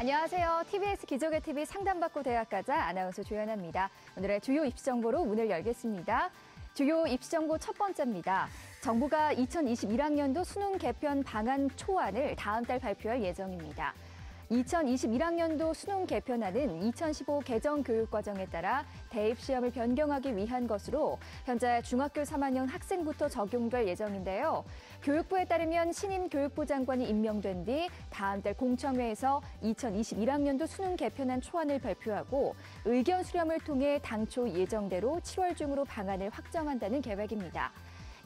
안녕하세요. TBS 기적의 TV 상담받고 대학가자 아나운서 조연아입니다. 오늘의 주요 입시 정보로 문을 열겠습니다. 주요 입시 정보 첫 번째입니다. 정부가 2021학년도 수능 개편 방안 초안을 다음 달 발표할 예정입니다. 2021학년도 수능 개편안은 2015 개정 교육과정에 따라 대입시험을 변경하기 위한 것으로 현재 중학교 3학년 학생부터 적용될 예정인데요. 교육부에 따르면 신임 교육부 장관이 임명된 뒤 다음 달 공청회에서 2021학년도 수능 개편안 초안을 발표하고 의견 수렴을 통해 당초 예정대로 7월 중으로 방안을 확정한다는 계획입니다.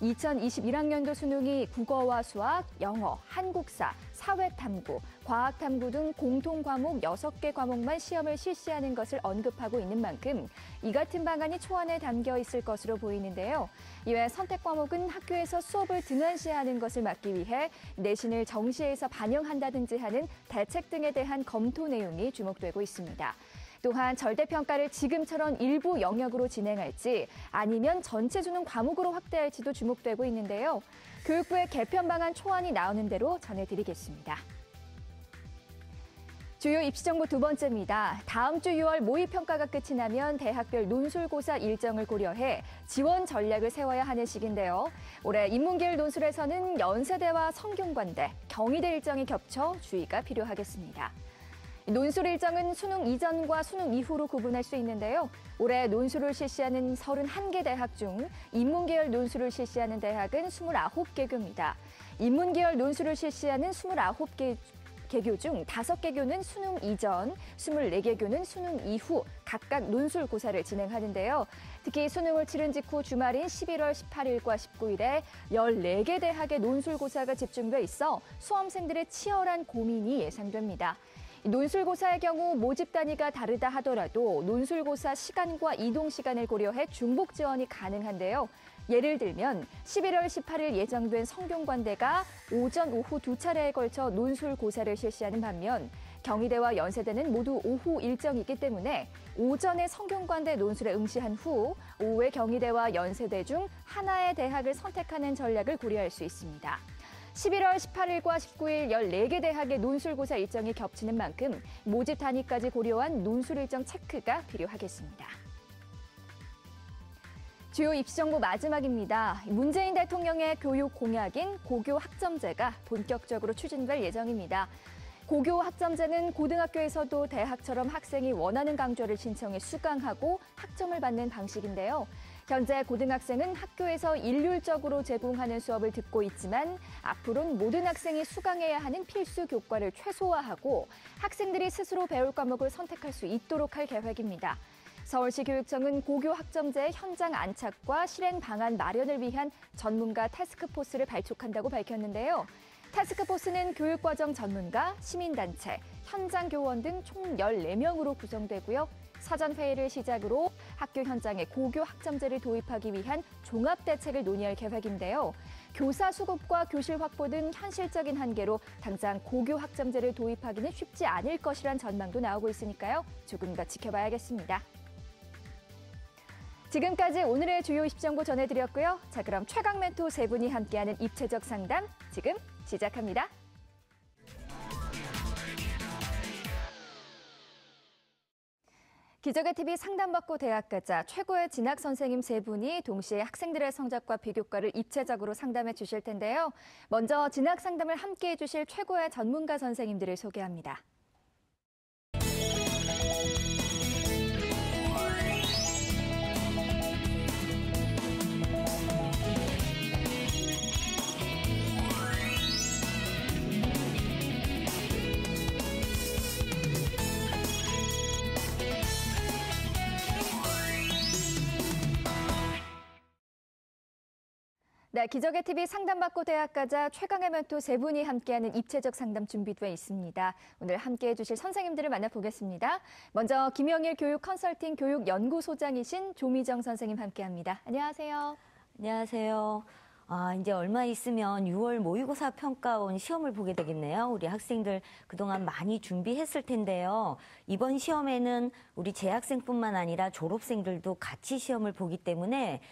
2021학년도 수능이 국어와 수학, 영어, 한국사, 사회탐구, 과학탐구 등 공통 과목 6개 과목만 시험을 실시하는 것을 언급하고 있는 만큼 이 같은 방안이 초안에 담겨 있을 것으로 보이는데요. 이외 선택 과목은 학교에서 수업을 등한시하는 것을 막기 위해 내신을 정시에서 반영한다든지 하는 대책 등에 대한 검토 내용이 주목되고 있습니다. 또한 절대평가를 지금처럼 일부 영역으로 진행할지 아니면 전체 수능 과목으로 확대할지도 주목되고 있는데요. 교육부의 개편 방안 초안이 나오는 대로 전해드리겠습니다. 주요 입시 정보 두 번째입니다. 다음 주 6월 모의평가가 끝이 나면 대학별 논술고사 일정을 고려해 지원 전략을 세워야 하는 시기인데요. 올해 인문계열 논술에서는 연세대와 성균관대, 경희대 일정이 겹쳐 주의가 필요하겠습니다. 논술 일정은 수능 이전과 수능 이후로 구분할 수 있는데요. 올해 논술을 실시하는 31개 대학 중 인문계열 논술을 실시하는 대학은 29개교입니다. 인문계열 논술을 실시하는 29개교 중 5개교는 수능 이전, 24개교는 수능 이후 각각 논술고사를 진행하는데요. 특히 수능을 치른 직후 주말인 11월 18일과 19일에 14개 대학의 논술고사가 집중돼 있어 수험생들의 치열한 고민이 예상됩니다. 논술고사의 경우 모집 단위가 다르다 하더라도 논술고사 시간과 이동 시간을 고려해 중복 지원이 가능한데요. 예를 들면 11월 18일 예정된 성균관대가 오전, 오후 두 차례에 걸쳐 논술고사를 실시하는 반면 경희대와 연세대는 모두 오후 일정이기 때문에 오전에 성균관대 논술에 응시한 후 오후에 경희대와 연세대 중 하나의 대학을 선택하는 전략을 고려할 수 있습니다. 11월 18일과 19일 14개 대학의 논술고사 일정이 겹치는 만큼 모집 단위까지 고려한 논술 일정 체크가 필요하겠습니다. 주요 입시 정보 마지막입니다. 문재인 대통령의 교육 공약인 고교 학점제가 본격적으로 추진될 예정입니다. 고교 학점제는 고등학교에서도 대학처럼 학생이 원하는 강좌를 신청해 수강하고 학점을 받는 방식인데요. 현재 고등학생은 학교에서 일률적으로 제공하는 수업을 듣고 있지만 앞으로는 모든 학생이 수강해야 하는 필수 교과를 최소화하고 학생들이 스스로 배울 과목을 선택할 수 있도록 할 계획입니다. 서울시 교육청은 고교 학점제의 현장 안착과 실행 방안 마련을 위한 전문가 태스크포스를 발족한다고 밝혔는데요. 태스크포스는 교육과정 전문가, 시민단체, 현장 교원 등 총 14명으로 구성되고요. 사전회의를 시작으로 학교 현장에 고교 학점제를 도입하기 위한 종합대책을 논의할 계획인데요. 교사 수급과 교실 확보 등 현실적인 한계로 당장 고교 학점제를 도입하기는 쉽지 않을 것이란 전망도 나오고 있으니까요. 조금 더 지켜봐야겠습니다. 지금까지 오늘의 주요 입시 정보 전해드렸고요. 자, 그럼 최강 멘토 세 분이 함께하는 입체적 상담 지금 시작합니다. 기적의 TV 상담받고 대학가자 최고의 진학 선생님 세 분이 동시에 학생들의 성적과 비교과를 입체적으로 상담해 주실 텐데요. 먼저 진학 상담을 함께해 주실 최고의 전문가 선생님들을 소개합니다. 네, 기적의 TV 상담받고 대학가자 최강의 멘토 세 분이 함께하는 입체적 상담 준비되어 있습니다. 오늘 함께해 주실 선생님들을 만나보겠습니다. 먼저 김영일 교육 컨설팅 교육연구소장이신 조미정 선생님 함께합니다. 안녕하세요. 안녕하세요. 이제 얼마 있으면 6월 모의고사 평가원 시험을 보게 되겠네요. 우리 학생들 그동안 많이 준비했을 텐데요. 이번 시험에는 우리 재학생뿐만 아니라 졸업생들도 같이 시험을 보기 때문에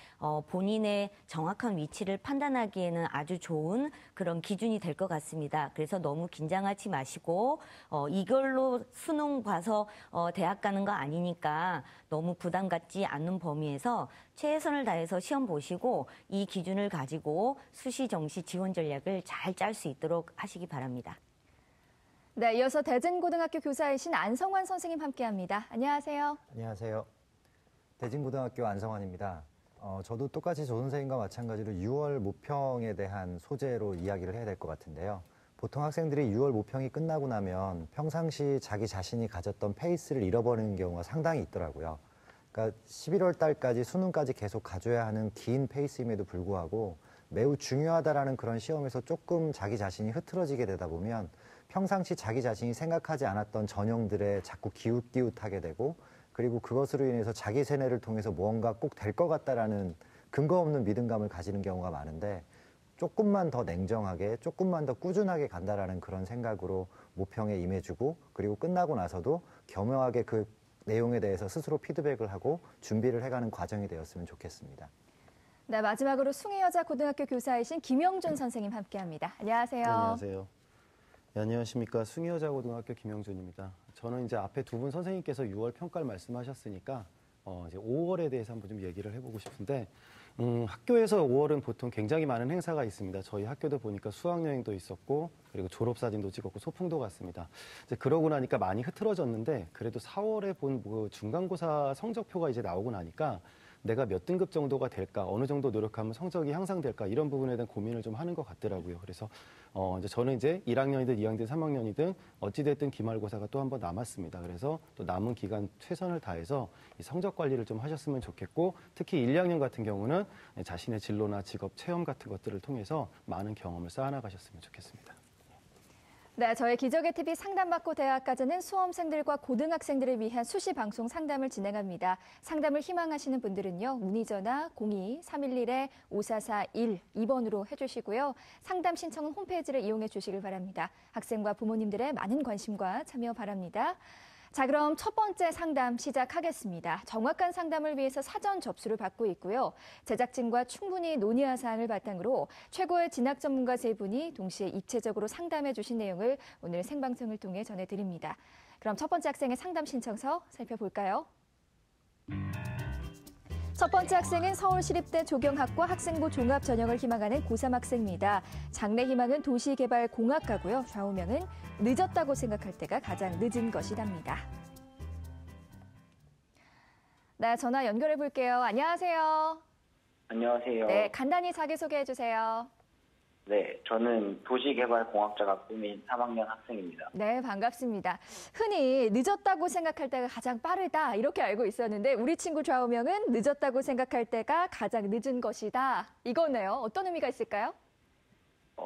본인의 정확한 위치를 판단하기에는 아주 좋은 그런 기준이 될 것 같습니다. 그래서 너무 긴장하지 마시고 이걸로 수능 봐서 대학 가는 거 아니니까 너무 부담 갖지 않는 범위에서 최선을 다해서 시험 보시고 이 기준을 가지고 수시, 정시 지원 전략을 잘 짤 수 있도록 하시기 바랍니다. 네, 이어서 대진고등학교 교사이신 안성환 선생님 함께합니다. 안녕하세요. 안녕하세요. 대진고등학교 안성환입니다. 저도 똑같이 조 선생님과 마찬가지로 6월 모평에 대한 소재로 이야기를 해야 될 것 같은데요. 보통 학생들이 6월 모평이 끝나고 나면 평상시 자기 자신이 가졌던 페이스를 잃어버리는 경우가 상당히 있더라고요. 그러니까 11월 달까지 수능까지 계속 가져야 하는 긴 페이스임에도 불구하고 매우 중요하다라는 그런 시험에서 조금 자기 자신이 흐트러지게 되다 보면 평상시 자기 자신이 생각하지 않았던 전형들에 자꾸 기웃기웃하게 되고 그리고 그것으로 인해서 자기 세뇌를 통해서 무언가 꼭 될 것 같다라는 근거 없는 믿음감을 가지는 경우가 많은데 조금만 더 냉정하게 조금만 더 꾸준하게 간다라는 그런 생각으로 모평에 임해주고 그리고 끝나고 나서도 겸허하게 그 내용에 대해서 스스로 피드백을 하고 준비를 해가는 과정이 되었으면 좋겠습니다. 네, 마지막으로 숭의여자고등학교 교사이신 김영준 선생님 함께합니다. 안녕하세요. 네, 안녕하세요. 네, 안녕하십니까. 숭의여자고등학교 김영준입니다. 저는 이제 앞에 두 분 선생님께서 6월 평가를 말씀하셨으니까 이제 5월에 대해서 한번 좀 얘기를 해보고 싶은데 학교에서 5월은 보통 굉장히 많은 행사가 있습니다. 저희 학교도 보니까 수학여행도 있었고 그리고 졸업사진도 찍었고 소풍도 갔습니다. 이제 그러고 나니까 많이 흐트러졌는데 그래도 4월에 본 뭐 중간고사 성적표가 이제 나오고 나니까 내가 몇 등급 정도가 될까, 어느 정도 노력하면 성적이 향상될까 이런 부분에 대한 고민을 좀 하는 것 같더라고요. 그래서 이제 저는 이제 1학년이든 2학년이든 3학년이든 어찌됐든 기말고사가 또 한 번 남았습니다. 그래서 또 남은 기간 최선을 다해서 이 성적 관리를 좀 하셨으면 좋겠고 특히 1, 2학년 같은 경우는 자신의 진로나 직업 체험 같은 것들을 통해서 많은 경험을 쌓아나가셨으면 좋겠습니다. 네, 저희 기적의 TV 상담받고 대학까지는 수험생들과 고등학생들을 위한 수시 방송 상담을 진행합니다. 상담을 희망하시는 분들은요. 문의 전화 02-311-5441 2번으로 해주시고요. 상담 신청은 홈페이지를 이용해 주시길 바랍니다. 학생과 부모님들의 많은 관심과 참여 바랍니다. 자, 그럼 첫 번째 상담 시작하겠습니다. 정확한 상담을 위해서 사전 접수를 받고 있고요. 제작진과 충분히 논의한 사항을 바탕으로 최고의 진학 전문가 세 분이 동시에 입체적으로 상담해 주신 내용을 오늘 생방송을 통해 전해드립니다. 그럼 첫 번째 학생의 상담 신청서 살펴볼까요? 첫 번째 학생은 서울시립대 조경학과 학생부 종합 전형을 희망하는 고3 학생입니다. 장래 희망은 도시개발공학과고요. 좌우명은 늦었다고 생각할 때가 가장 늦은 것이랍니다. 네, 전화 연결해 볼게요. 안녕하세요. 안녕하세요. 네, 간단히 자기소개해 주세요. 네, 저는 도시개발공학자가 꿈인 3학년 학생입니다. 네, 반갑습니다. 흔히 늦었다고 생각할 때가 가장 빠르다 이렇게 알고 있었는데 우리 친구 좌우명은 늦었다고 생각할 때가 가장 늦은 것이다. 이거네요. 어떤 의미가 있을까요?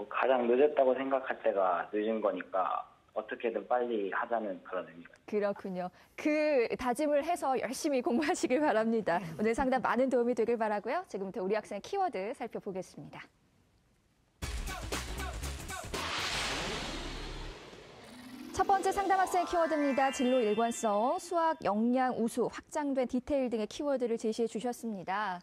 가장 늦었다고 생각할 때가 늦은 거니까 어떻게든 빨리 하자는 그런 의미가 있습니다. 그렇군요. 그 다짐을 해서 열심히 공부하시길 바랍니다. 오늘 상담 많은 도움이 되길 바라고요. 지금부터 우리 학생의 키워드 살펴보겠습니다. 첫 번째 상담 학생의 키워드입니다. 진로 일관성, 수학, 역량, 우수, 확장된 디테일 등의 키워드를 제시해 주셨습니다.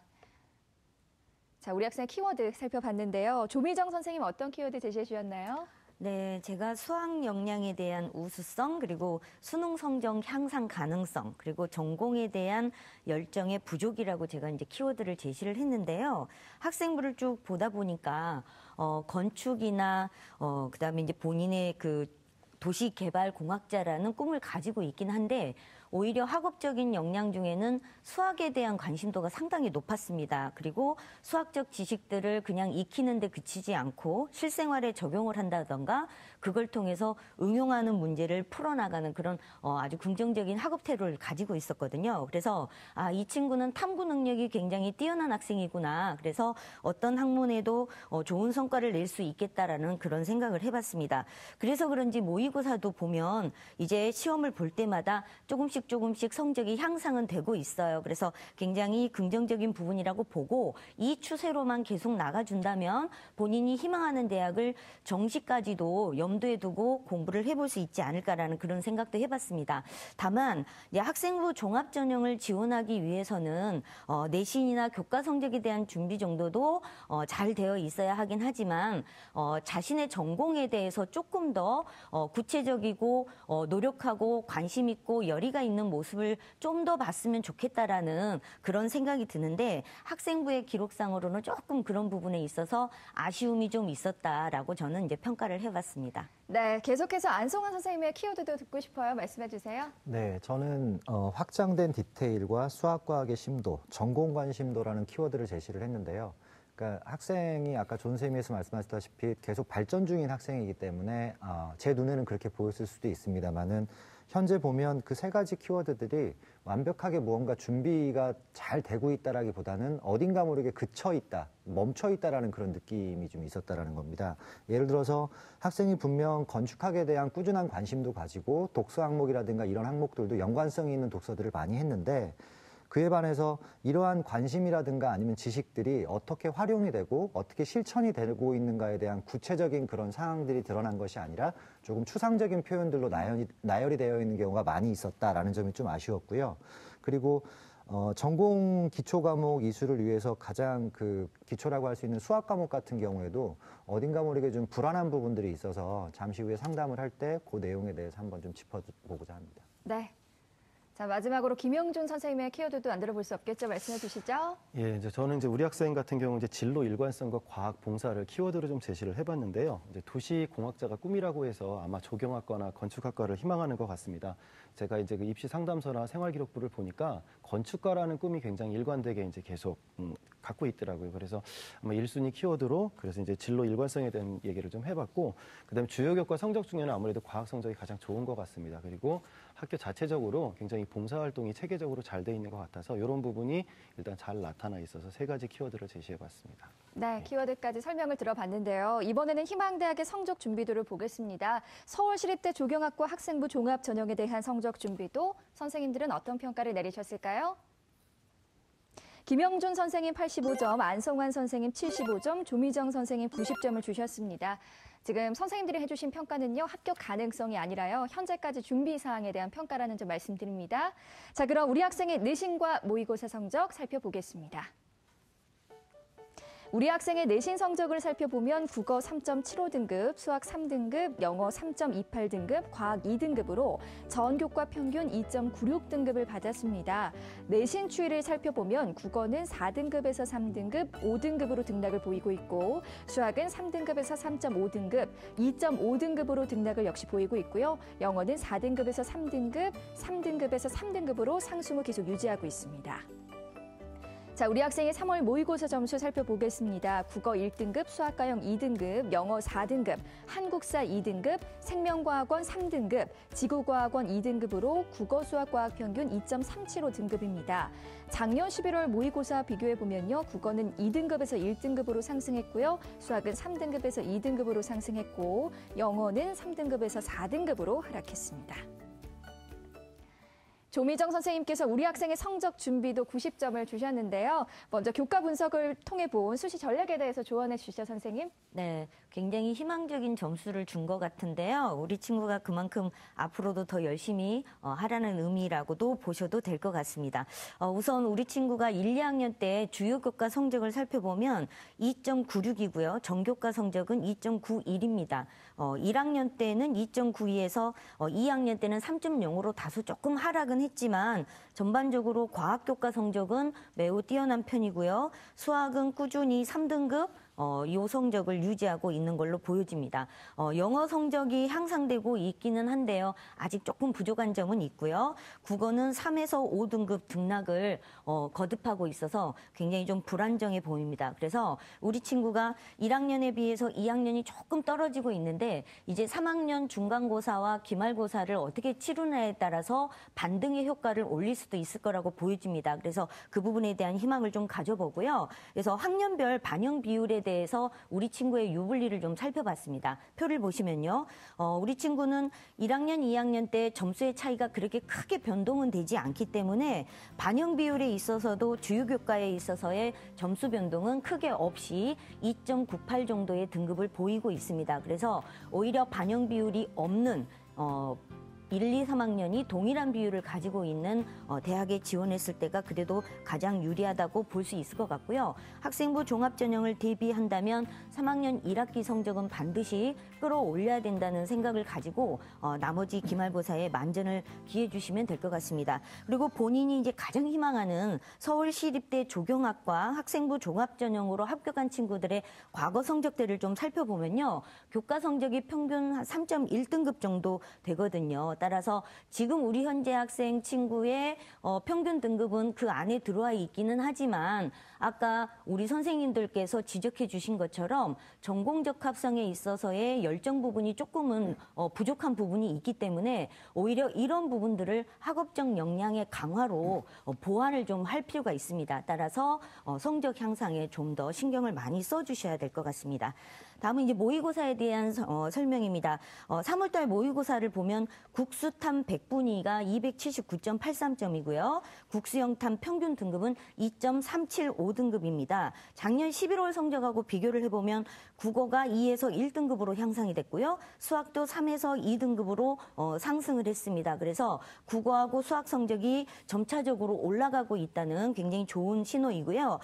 자, 우리 학생의 키워드 살펴봤는데요. 조미정 선생님 어떤 키워드 제시해 주셨나요? 네, 제가 수학 역량에 대한 우수성, 그리고 수능 성적 향상 가능성, 그리고 전공에 대한 열정의 부족이라고 제가 이제 키워드를 제시를 했는데요. 학생부를 쭉 보다 보니까 건축이나 그다음에 이제 본인의 그 도시개발공학자라는 꿈을 가지고 있긴 한데 오히려 학업적인 역량 중에는 수학에 대한 관심도가 상당히 높았습니다. 그리고 수학적 지식들을 그냥 익히는 데 그치지 않고 실생활에 적용을 한다던가 그걸 통해서 응용하는 문제를 풀어나가는 그런 아주 긍정적인 학업 태도를 가지고 있었거든요. 그래서 이 친구는 탐구 능력이 굉장히 뛰어난 학생이구나. 그래서 어떤 학문에도 좋은 성과를 낼 수 있겠다라는 그런 생각을 해봤습니다. 그래서 그런지 모의고사도 보면 이제 시험을 볼 때마다 조금씩 조금씩 성적이 향상은 되고 있어요. 그래서 굉장히 긍정적인 부분이라고 보고 이 추세로만 계속 나가준다면 본인이 희망하는 대학을 정시까지도 염두에 두고 공부를 해볼 수 있지 않을까라는 그런 생각도 해봤습니다. 다만 이제 학생부 종합전형을 지원하기 위해서는 내신이나 교과 성적에 대한 준비 정도도 잘 되어 있어야 하긴 하지만 자신의 전공에 대해서 조금 더 구체적이고 노력하고 관심 있고 열의가 있는 모습을 좀 더 봤으면 좋겠다라는 그런 생각이 드는데 학생부의 기록상으로는 조금 그런 부분에 있어서 아쉬움이 좀 있었다라고 저는 이제 평가를 해봤습니다. 네, 계속해서 안성환 선생님의 키워드도 듣고 싶어요. 말씀해 주세요. 네, 저는 확장된 디테일과 수학과학의 심도, 전공 관심도라는 키워드를 제시를 했는데요. 그러니까 학생이 아까 존 선생님께서 말씀하셨다시피 계속 발전 중인 학생이기 때문에 제 눈에는 그렇게 보였을 수도 있습니다만은 현재 보면 그 세 가지 키워드들이 완벽하게 무언가 준비가 잘 되고 있다라기보다는 어딘가 모르게 그쳐 있다, 멈춰 있다라는 그런 느낌이 좀 있었다라는 겁니다. 예를 들어서 학생이 분명 건축학에 대한 꾸준한 관심도 가지고 독서 항목이라든가 이런 항목들도 연관성이 있는 독서들을 많이 했는데 그에 반해서 이러한 관심이라든가 아니면 지식들이 어떻게 활용이 되고 어떻게 실천이 되고 있는가에 대한 구체적인 그런 상황들이 드러난 것이 아니라 조금 추상적인 표현들로 나열이 되어 있는 경우가 많이 있었다라는 점이 좀 아쉬웠고요. 그리고 전공 기초 과목 이수를 위해서 가장 그 기초라고 할 수 있는 수학 과목 같은 경우에도 어딘가 모르게 좀 불안한 부분들이 있어서 잠시 후에 상담을 할 때 그 내용에 대해서 한번 좀 짚어보고자 합니다. 네. 자, 마지막으로 김영준 선생님의 키워드도 안 들어볼 수 없겠죠? 말씀해 주시죠. 예, 이제 저는 이제 우리 학생 같은 경우 이제 진로 일관성과 과학 봉사를 키워드로 좀 제시를 해봤는데요. 이제 도시공학자가 꿈이라고 해서 아마 조경학과나 건축학과를 희망하는 것 같습니다. 제가 이제 그 입시 상담서나 생활기록부를 보니까 건축가라는 꿈이 굉장히 일관되게 이제 계속 갖고 있더라고요. 그래서 아마 1순위 키워드로 그래서 이제 진로 일관성에 대한 얘기를 좀 해봤고, 그다음에 주요 교과 성적 중에는 아무래도 과학 성적이 가장 좋은 것 같습니다. 그리고 학교 자체적으로 굉장히 봉사활동이 체계적으로 잘 돼 있는 것 같아서 이런 부분이 일단 잘 나타나 있어서 세 가지 키워드를 제시해봤습니다. 네, 키워드까지 설명을 들어봤는데요. 이번에는 희망대학의 성적 준비도를 보겠습니다. 서울시립대 조경학과 학생부 종합 전형에 대한 성적 준비도 선생님들은 어떤 평가를 내리셨을까요? 김영준 선생님 85점, 안성환 선생님 75점, 조미정 선생님 90점을 주셨습니다. 지금 선생님들이 해주신 평가는요, 합격 가능성이 아니라요, 현재까지 준비 사항에 대한 평가라는 점 말씀드립니다. 자, 그럼 우리 학생의 내신과 모의고사 성적 살펴보겠습니다. 우리 학생의 내신 성적을 살펴보면 국어 3.75등급, 수학 3등급, 영어 3.28등급, 과학 2등급으로 전교과 평균 2.96등급을 받았습니다. 내신 추이를 살펴보면 국어는 4등급에서 3등급, 5등급으로 등락을 보이고 있고 수학은 3등급에서 3.5등급, 2.5등급으로 등락을 역시 보이고 있고요. 영어는 4등급에서 3등급, 3등급에서 3등급으로 상승을 계속 유지하고 있습니다. 자, 우리 학생의 3월 모의고사 점수 살펴보겠습니다. 국어 1등급, 수학과형 2등급, 영어 4등급, 한국사 2등급, 생명과학원 3등급, 지구과학원 2등급으로 국어, 수학과학 평균 2.375 등급입니다. 작년 11월 모의고사 비교해보면요. 국어는 2등급에서 1등급으로 상승했고요. 수학은 3등급에서 2등급으로 상승했고 영어는 3등급에서 4등급으로 하락했습니다. 조미정 선생님께서 우리 학생의 성적 준비도 90점을 주셨는데요. 먼저 교과 분석을 통해 본 수시 전략에 대해서 조언해 주시죠, 선생님. 네, 굉장히 희망적인 점수를 준 것 같은데요. 우리 친구가 그만큼 앞으로도 더 열심히 하라는 의미라고도 보셔도 될 것 같습니다. 우선 우리 친구가 1, 2학년 때 주요 교과 성적을 살펴보면 2.96이고요. 전교과 성적은 2.91입니다. 1학년 때는 2.92에서 2학년 때는 3.0으로 다소 조금 하락은 했지만 전반적으로 과학교과 성적은 매우 뛰어난 편이고요. 수학은 꾸준히 3등급, 이 성적을 유지하고 있는 걸로 보여집니다. 영어 성적이 향상되고 있기는 한데요. 아직 조금 부족한 점은 있고요. 국어는 3에서 5등급 등락을 거듭하고 있어서 굉장히 좀 불안정해 보입니다. 그래서 우리 친구가 1학년에 비해서 2학년이 조금 떨어지고 있는데 이제 3학년 중간고사와 기말고사를 어떻게 치르느냐에 따라서 반등의 효과를 올릴 수도 있을 거라고 보여집니다. 그래서 그 부분에 대한 희망을 좀 가져보고요. 그래서 학년별 반영 비율에 대해서 우리 친구의 유불리를 좀 살펴봤습니다. 표를 보시면요. 우리 친구는 1학년, 2학년 때 점수의 차이가 그렇게 크게 변동은 되지 않기 때문에 반영 비율에 있어서도 주요 교과에 있어서의 점수 변동은 크게 없이 2.98 정도의 등급을 보이고 있습니다. 그래서 오히려 반영 비율이 없는 1, 2, 3학년이 동일한 비율을 가지고 있는 대학에 지원했을 때가 그래도 가장 유리하다고 볼 수 있을 것 같고요. 학생부 종합전형을 대비한다면 3학년 1학기 성적은 반드시 끌어올려야 된다는 생각을 가지고 나머지 기말고사에 만전을 기해 주시면 될 것 같습니다. 그리고 본인이 이제 가장 희망하는 서울시립대 조경학과 학생부 종합전형으로 합격한 친구들의 과거 성적들을 좀 살펴보면요. 교과 성적이 평균 한 3.1등급 정도 되거든요. 따라서 지금 우리 현재 학생 친구의 평균 등급은 그 안에 들어와 있기는 하지만 아까 우리 선생님들께서 지적해 주신 것처럼 전공적 합성에 있어서의 열정 부분이 조금은 부족한 부분이 있기 때문에 오히려 이런 부분들을 학업적 역량의 강화로 보완을 좀 할 필요가 있습니다. 따라서 성적 향상에 좀 더 신경을 많이 써주셔야 될 것 같습니다. 다음은 이제 모의고사에 대한 설명입니다. 3월달 모의고사를 보면 국수탐 100분위가 279.83점이고요. 국수영탐 평균 등급은 2.375등급입니다. 작년 11월 성적하고 비교를 해보면 국어가 2에서 1등급으로 향상이 됐고요. 수학도 3에서 2등급으로 상승을 했습니다. 그래서 국어하고 수학 성적이 점차적으로 올라가고 있다는 굉장히 좋은 신호이고요.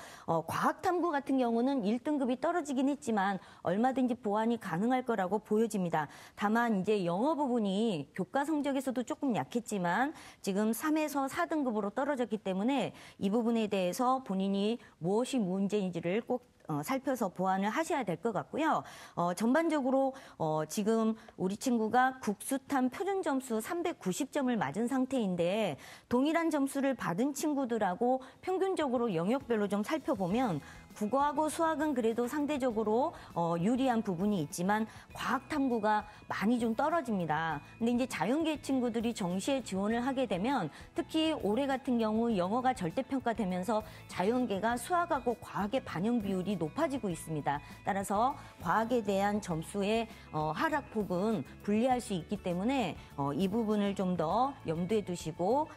과학탐구 같은 경우는 1등급이 떨어지긴 했지만 얼마든지 보완이 가능할 거라고 보여집니다. 다만 이제 영어 부분이 교과 성적에서도 조금 약했지만 지금 3에서 4등급으로 떨어졌기 때문에 이 부분에 대해서 본인이 무엇이 문제인지를 꼭 살펴서 보완을 하셔야 될 것 같고요. 전반적으로 지금 우리 친구가 국수탐 표준 점수 390점을 맞은 상태인데 동일한 점수를 받은 친구들하고 평균적으로 영역별로 좀 살펴보면 국어하고 수학은 그래도 상대적으로 유리한 부분이 있지만 과학 탐구가 많이 좀 떨어집니다. 근데 이제 자연계 친구들이 정시에 지원을 하게 되면 특히 올해 같은 경우 영어가 절대평가되면서 자연계가 수학하고 과학의 반영 비율이 높아지고 있습니다. 따라서 과학에 대한 점수의 하락폭은 불리할 수 있기 때문에 이 부분을 좀 더 염두에 두시고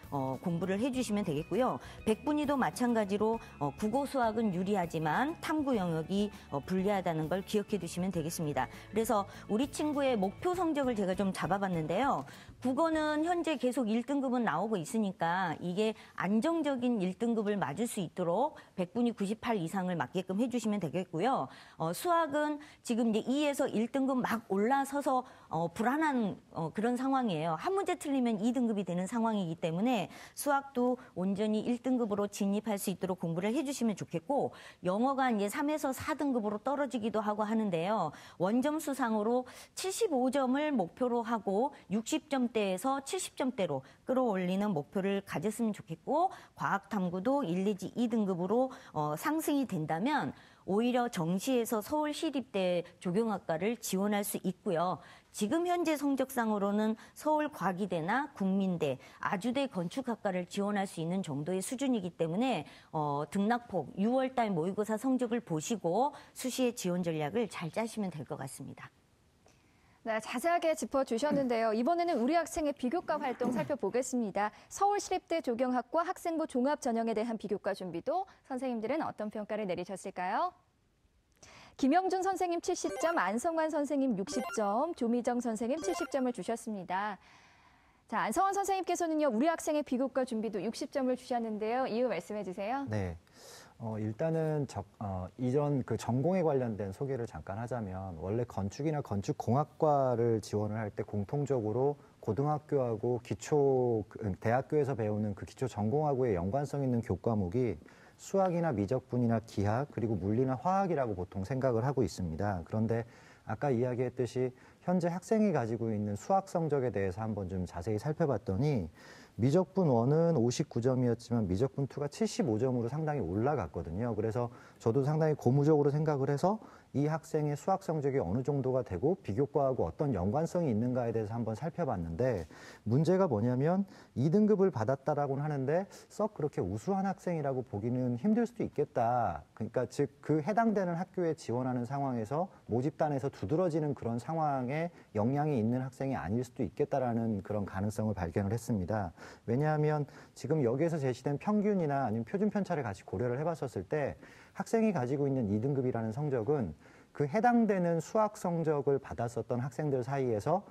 공부를 해주시면 되겠고요. 백분위도 마찬가지로 국어 수학은 유리하지만 탐구 영역이 불리하다는 걸 기억해 두시면 되겠습니다. 그래서 우리 친구의 목표 성적을 제가 좀 잡아봤는데요. 국어는 현재 계속 1등급은 나오고 있으니까 이게 안정적인 1등급을 맞을 수 있도록 100분위 98 이상을 맞게끔 해주시면 되겠고요. 수학은 지금 이제 2에서 1등급 막 올라서서 불안한 그런 상황이에요. 한 문제 틀리면 2등급이 되는 상황이기 때문에 수학도 온전히 1등급으로 진입할 수 있도록 공부를 해주시면 좋겠고 영어가 이제 3에서 4등급으로 떨어지기도 하고 하는데요. 원점수상으로 75점을 목표로 하고 60점대에서 70점대로 끌어올리는 목표를 가졌으면 좋겠고 과학탐구도 1 내지 2등급으로 상승이 된다면 오히려 정시에서 서울시립대 조경학과를 지원할 수 있고요. 지금 현재 성적상으로는 서울과기대나 국민대, 아주대 건축학과를 지원할 수 있는 정도의 수준이기 때문에 등락폭, 6월달 모의고사 성적을 보시고 수시의 지원 전략을 잘 짜시면 될 것 같습니다. 네, 자세하게 짚어주셨는데요. 이번에는 우리 학생의 비교과 활동 살펴보겠습니다. 서울시립대 조경학과 학생부 종합전형에 대한 비교과 준비도 선생님들은 어떤 평가를 내리셨을까요? 김영준 선생님 70점, 안성환 선생님 60점, 조미정 선생님 70점을 주셨습니다. 자, 안성환 선생님께서는요, 우리 학생의 비교과 준비도 60점을 주셨는데요. 이유 말씀해 주세요. 네. 일단은 이전 그 전공에 관련된 소개를 잠깐 하자면 원래 건축이나 건축공학과를 지원을 할 때 공통적으로 고등학교하고 대학교에서 배우는 그 기초 전공하고의 연관성 있는 교과목이 수학이나 미적분이나 기하 그리고 물리나 화학이라고 보통 생각을 하고 있습니다. 그런데 아까 이야기했듯이 현재 학생이 가지고 있는 수학 성적에 대해서 한번 좀 자세히 살펴봤더니 미적분 1은 59점이었지만 미적분 2가 75점으로 상당히 올라갔거든요. 그래서 저도 상당히 고무적으로 생각을 해서 이 학생의 수학 성적이 어느 정도가 되고 비교과하고 어떤 연관성이 있는가에 대해서 한번 살펴봤는데 문제가 뭐냐면 2등급을 받았다라고는 하는데 썩 그렇게 우수한 학생이라고 보기는 힘들 수도 있겠다. 그러니까 즉 그 해당되는 학교에 지원하는 상황에서 모집단에서 두드러지는 그런 상황에 역량이 있는 학생이 아닐 수도 있겠다라는 그런 가능성을 발견을 했습니다. 왜냐하면 지금 여기에서 제시된 평균이나 아니면 표준 편차를 같이 고려를 해봤었을 때 학생이 가지고 있는 2등급이라는 성적은 그 해당되는 수학 성적을 받았었던 학생들 사이에서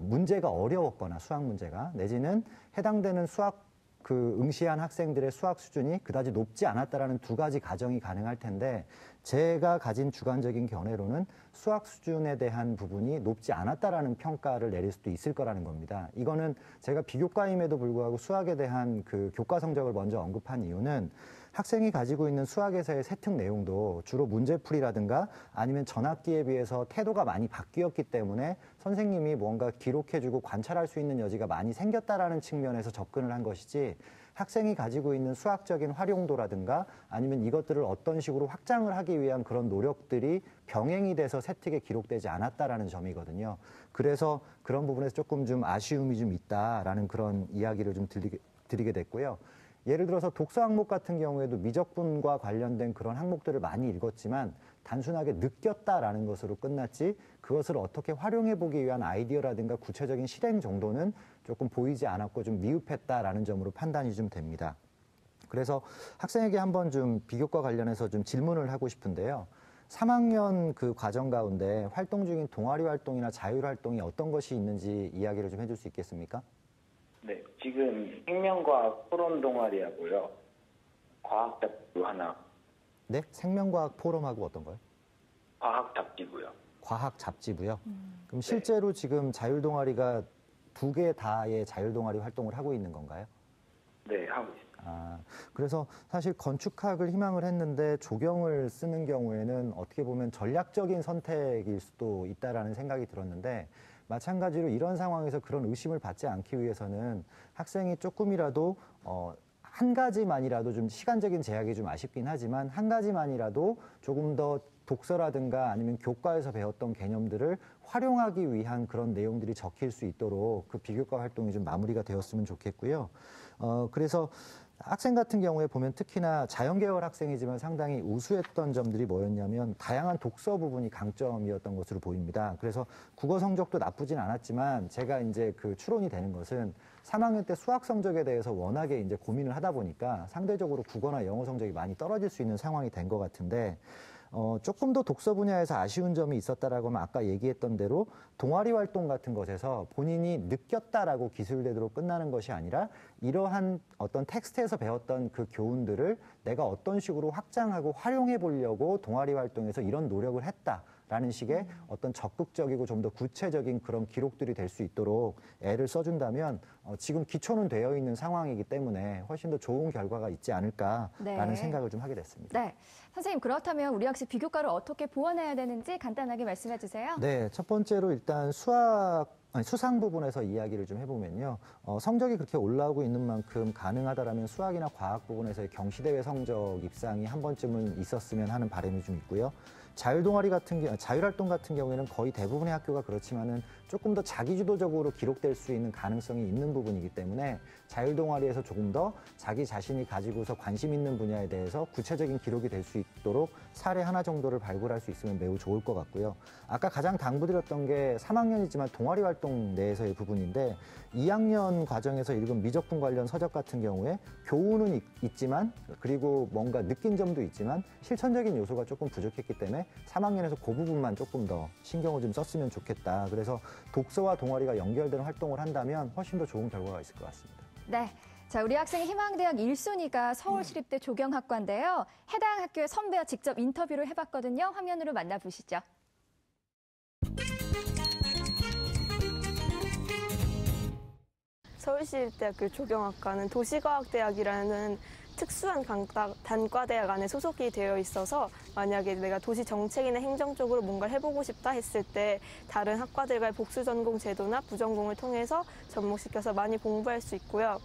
문제가 어려웠거나 수학 문제가 내지는 해당되는 수학 응시한 학생들의 수학 수준이 그다지 높지 않았다라는 두 가지 가정이 가능할 텐데 제가 가진 주관적인 견해로는 수학 수준에 대한 부분이 높지 않았다라는 평가를 내릴 수도 있을 거라는 겁니다. 이거는 제가 비교과임에도 불구하고 수학에 대한 그 교과 성적을 먼저 언급한 이유는 학생이 가지고 있는 수학에서의 세특 내용도 주로 문제풀이라든가 아니면 전학기에 비해서 태도가 많이 바뀌었기 때문에 선생님이 뭔가 기록해주고 관찰할 수 있는 여지가 많이 생겼다라는 측면에서 접근을 한 것이지 학생이 가지고 있는 수학적인 활용도라든가 아니면 이것들을 어떤 식으로 확장을 하기 위한 그런 노력들이 병행이 돼서 세특에 기록되지 않았다라는 점이거든요. 그래서 그런 부분에서 조금 좀 아쉬움이 좀 있다라는 그런 이야기를 좀 드리게 됐고요. 예를 들어서 독서 항목 같은 경우에도 미적분과 관련된 그런 항목들을 많이 읽었지만 단순하게 느꼈다라는 것으로 끝났지 그것을 어떻게 활용해보기 위한 아이디어라든가 구체적인 실행 정도는 조금 보이지 않았고 좀 미흡했다라는 점으로 판단이 좀 됩니다. 그래서 학생에게 한번 좀 비교과 관련해서 좀 질문을 하고 싶은데요. 3학년 그 과정 가운데 활동 중인 동아리 활동이나 자율 활동이 어떤 것이 있는지 이야기를 좀 해줄 수 있겠습니까? 네, 지금 생명과학 토론 동아리하고요. 과학 잡지부 하나. 네, 생명과학 포럼하고 어떤 거요? 과학 잡지부요. 과학 잡지부요. 그럼 실제로 지금 자율 동아리가 2개 다의 자율 동아리 활동을 하고 있는 건가요? 네, 하고 있습니다. 그래서 사실 건축학을 희망을 했는데 조경을 쓰는 경우에는 어떻게 보면 전략적인 선택일 수도 있다라는 생각이 들었는데 마찬가지로 이런 상황에서 그런 의심을 받지 않기 위해서는 학생이 조금이라도 한 가지만이라도 좀 시간적인 제약이 좀 아쉽긴 하지만 한 가지만이라도 조금 더 독서라든가 아니면 교과에서 배웠던 개념들을 활용하기 위한 그런 내용들이 적힐 수 있도록 그 비교과 활동이 좀 마무리가 되었으면 좋겠고요. 그래서 학생 같은 경우에 보면 특히나 자연계열 학생이지만 상당히 우수했던 점들이 뭐였냐면 다양한 독서 부분이 강점이었던 것으로 보입니다. 그래서 국어 성적도 나쁘진 않았지만 제가 이제 그 추론이 되는 것은 3학년 때 수학 성적에 대해서 워낙에 이제 고민을 하다 보니까 상대적으로 국어나 영어 성적이 많이 떨어질 수 있는 상황이 된 것 같은데 조금 더 독서 분야에서 아쉬운 점이 있었다라고 하면 아까 얘기했던 대로 동아리 활동 같은 것에서 본인이 느꼈다라고 기술대로 끝나는 것이 아니라 이러한 어떤 텍스트에서 배웠던 그 교훈들을 내가 어떤 식으로 확장하고 활용해 보려고 동아리 활동에서 이런 노력을 했다라는 식의 어떤 적극적이고 좀 더 구체적인 그런 기록들이 될 수 있도록 애를 써준다면 지금 기초는 되어 있는 상황이기 때문에 훨씬 더 좋은 결과가 있지 않을까라는 생각을 좀 하게 됐습니다. 네. 선생님, 그렇다면 우리 학생 비교과를 어떻게 보완해야 되는지 간단하게 말씀해 주세요. 네, 첫 번째로 일단 수상 부분에서 이야기를 좀 해보면요. 성적이 그렇게 올라오고 있는 만큼 가능하다라면 수학이나 과학 부분에서의 경시대회 성적 입상이 한 번쯤은 있었으면 하는 바람이 좀 있고요. 자율활동 같은 경우에는 거의 대부분의 학교가 그렇지만은 조금 더 자기주도적으로 기록될 수 있는 가능성이 있는 부분이기 때문에 자율동아리에서 조금 더 자기 자신이 가지고서 관심 있는 분야에 대해서 구체적인 기록이 될 수 있도록 사례 하나 정도를 발굴할 수 있으면 매우 좋을 것 같고요. 아까 가장 당부드렸던 게 3학년이지만 동아리 활동 내에서의 부분인데 2학년 과정에서 읽은 미적분 관련 서적 같은 경우에 교훈은 있지만 그리고 뭔가 느낀 점도 있지만 실천적인 요소가 조금 부족했기 때문에 3학년에서 그 부분만 조금 더 신경을 좀 썼으면 좋겠다. 그래서 독서와 동아리가 연결된 활동을 한다면 훨씬 더 좋은 결과가 있을 것 같습니다. 네. 자, 우리 학생 희망대학 1순위가 서울시립대 조경학과인데요. 해당 학교의 선배와 직접 인터뷰를 해봤거든요. 화면으로 만나보시죠. 서울시립대학교 조경학과는 도시과학대학이라는 특수한 단과대학 안에 소속이 되어 있어서 만약에 내가 도시 정책이나 행정 쪽으로 뭔가를 해보고 싶다 했을 때 다른 학과들과의 복수 전공 제도나 부전공을 통해서 접목시켜서 많이 공부할 수 있고요.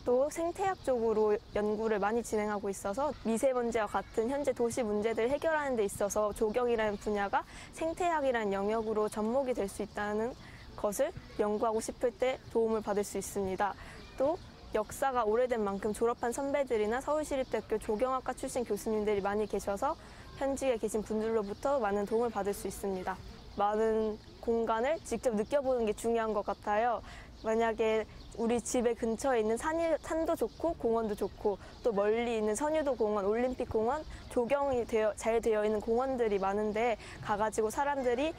또 생태학 쪽으로 연구를 많이 진행하고 있어서 미세먼지와 같은 현재 도시 문제들을 해결하는 데 있어서 조경이라는 분야가 생태학이라는 영역으로 접목이 될 수 있다는 것을 연구하고 싶을 때 도움을 받을 수 있습니다. 또 역사가 오래된 만큼 졸업한 선배들이나 서울시립대학교 조경학과 출신 교수님들이 많이 계셔서 현직에 계신 분들로부터 많은 도움을 받을 수 있습니다. 많은 공간을 직접 느껴보는 게 중요한 것 같아요. 만약에 우리 집의 근처에 있는 산도 좋고 공원도 좋고 또 멀리 있는 선유도 공원, 올림픽 공원, 조경이 잘 되어 있는 공원들이 많은데 가가지고 사람들이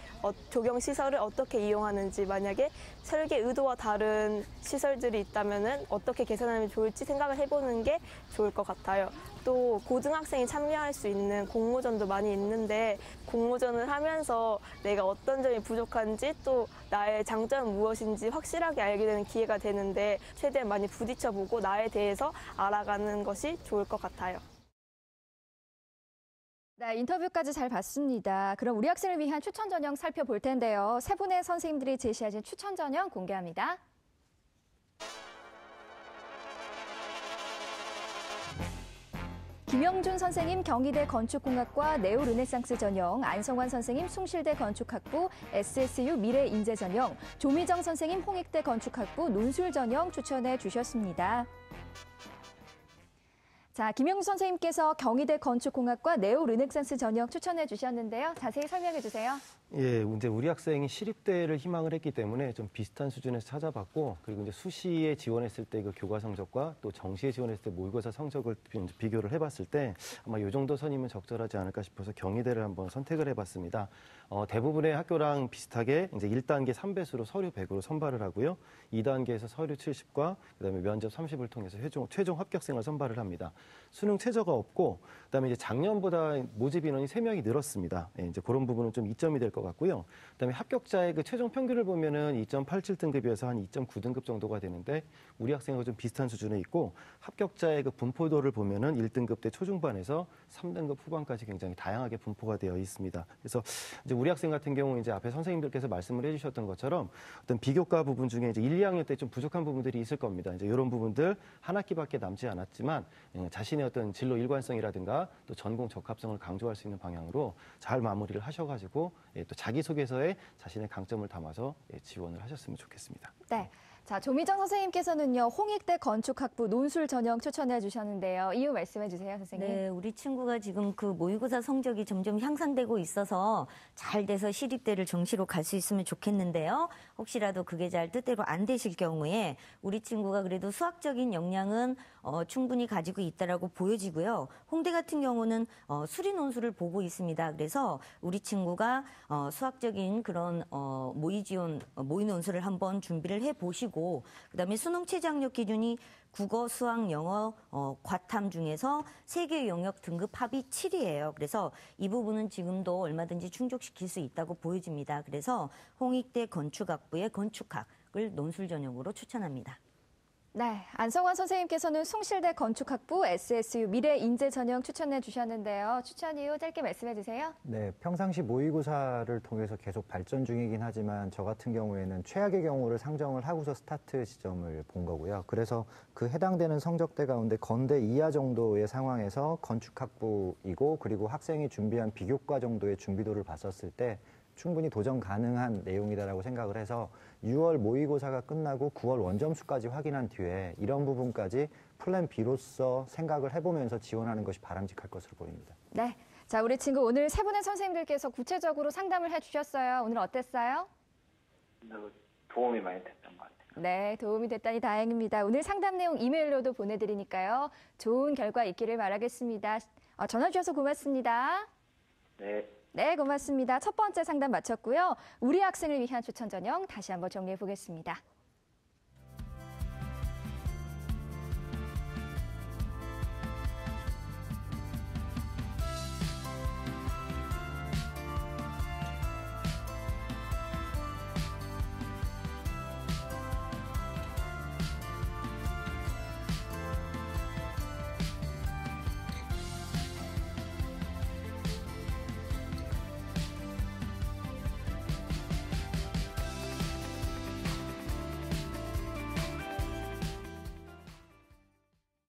조경 시설을 어떻게 이용하는지, 만약에 설계 의도와 다른 시설들이 있다면은 어떻게 개선하면 좋을지 생각을 해보는 게 좋을 것 같아요. 또 고등학생이 참여할 수 있는 공모전도 많이 있는데 공모전을 하면서 내가 어떤 점이 부족한지 또 나의 장점은 무엇인지 확실하게 알게 되는 기회가 되는데 최대한 많이 부딪혀보고 나에 대해서 알아가는 것이 좋을 것 같아요. 네, 인터뷰까지 잘 봤습니다. 그럼 우리 학생을 위한 추천 전형 살펴볼 텐데요. 세 분의 선생님들이 제시하신 추천 전형 공개합니다. 김영준 선생님 경희대 건축공학과 네오르네상스 전형, 안성환 선생님 숭실대 건축학부 SSU 미래인재 전형, 조미정 선생님 홍익대 건축학부 논술 전형 추천해 주셨습니다. 자, 김영준 선생님께서 경희대 건축공학과 네오르네상스 전형 추천해 주셨는데요. 자세히 설명해 주세요. 예, 이제 우리 학생이 시립대를 희망을 했기 때문에 좀 비슷한 수준에서 찾아봤고, 그리고 이제 수시에 지원했을 때 그 교과 성적과 또 정시에 지원했을 때 모의고사 성적을 비교를 해봤을 때 아마 이 정도 선이면 적절하지 않을까 싶어서 경희대를 한번 선택을 해봤습니다. 대부분의 학교랑 비슷하게 이제 1단계 3배수로 서류 100으로 선발을 하고요. 2단계에서 서류 70과 그다음에 면접 30을 통해서 최종 합격생을 선발을 합니다. 수능 최저가 없고, 그다음에 이제 작년보다 모집 인원이 3명이 늘었습니다. 예, 이제 그런 부분은 좀 이점이 될 것 같고요. 그다음에 합격자의 그 최종 평균을 보면은 2.87등급이어서 한 2.9등급 정도가 되는데 우리 학생하고 좀 비슷한 수준에 있고, 합격자의 그 분포도를 보면은 1등급 대 초중반에서 3등급 후반까지 굉장히 다양하게 분포가 되어 있습니다. 그래서 이제 우리 학생 같은 경우 이제 앞에 선생님들께서 말씀을 해주셨던 것처럼 어떤 비교과 부분 중에 이제 1, 2학년 때 좀 부족한 부분들이 있을 겁니다. 이제 이런 부분들 한 학기밖에 남지 않았지만 자신의 어떤 진로 일관성이라든가 또 전공 적합성을 강조할 수 있는 방향으로 잘 마무리를 하셔가지고 또 자기소개서에 자신의 강점을 담아서 지원을 하셨으면 좋겠습니다. 네. 자, 조미정 선생님께서는요, 홍익대 건축학부 논술 전형 추천해 주셨는데요. 이유 말씀해 주세요, 선생님. 네, 우리 친구가 지금 그 모의고사 성적이 점점 향상되고 있어서 잘 돼서 시립대를 정시로 갈 수 있으면 좋겠는데요. 혹시라도 그게 잘 뜻대로 안 되실 경우에 우리 친구가 그래도 수학적인 역량은 충분히 가지고 있다라고 보여지고요. 홍대 같은 경우는 수리 논술을 보고 있습니다. 그래서 우리 친구가 수학적인 그런 모의 논술을 한번 준비를 해 보시고, 그다음에 수능 최저학력 기준이 국어, 수학, 영어, 과탐 중에서 3개 영역 등급 합이 7이에요. 그래서 이 부분은 지금도 얼마든지 충족시킬 수 있다고 보여집니다. 그래서 홍익대 건축학부의 건축학을 논술 전형으로 추천합니다. 네, 안성환 선생님께서는 숭실대 건축학부 SSU 미래인재 전형 추천해 주셨는데요. 추천 이유 짧게 말씀해 주세요. 네, 평상시 모의고사를 통해서 계속 발전 중이긴 하지만 저 같은 경우에는 최악의 경우를 상정을 하고서 스타트 시점을 본 거고요. 그래서 그 해당되는 성적대 가운데 건대 이하 정도의 상황에서 건축학부이고, 그리고 학생이 준비한 비교과 정도의 준비도를 봤었을 때 충분히 도전 가능한 내용이다라고 생각을 해서 6월 모의고사가 끝나고 9월 원점수까지 확인한 뒤에 이런 부분까지 플랜 B로서 생각을 해보면서 지원하는 것이 바람직할 것으로 보입니다. 네, 자, 우리 친구 오늘 세 분의 선생님들께서 구체적으로 상담을 해주셨어요. 오늘 어땠어요? 도움이 많이 됐던 것 같아요. 네, 도움이 됐다니 다행입니다. 오늘 상담 내용 이메일로도 보내드리니까요. 좋은 결과 있기를 바라겠습니다. 전화 주셔서 고맙습니다. 네. 네, 고맙습니다. 첫 번째 상담 마쳤고요. 우리 학생을 위한 추천 전형 다시 한번 정리해 보겠습니다.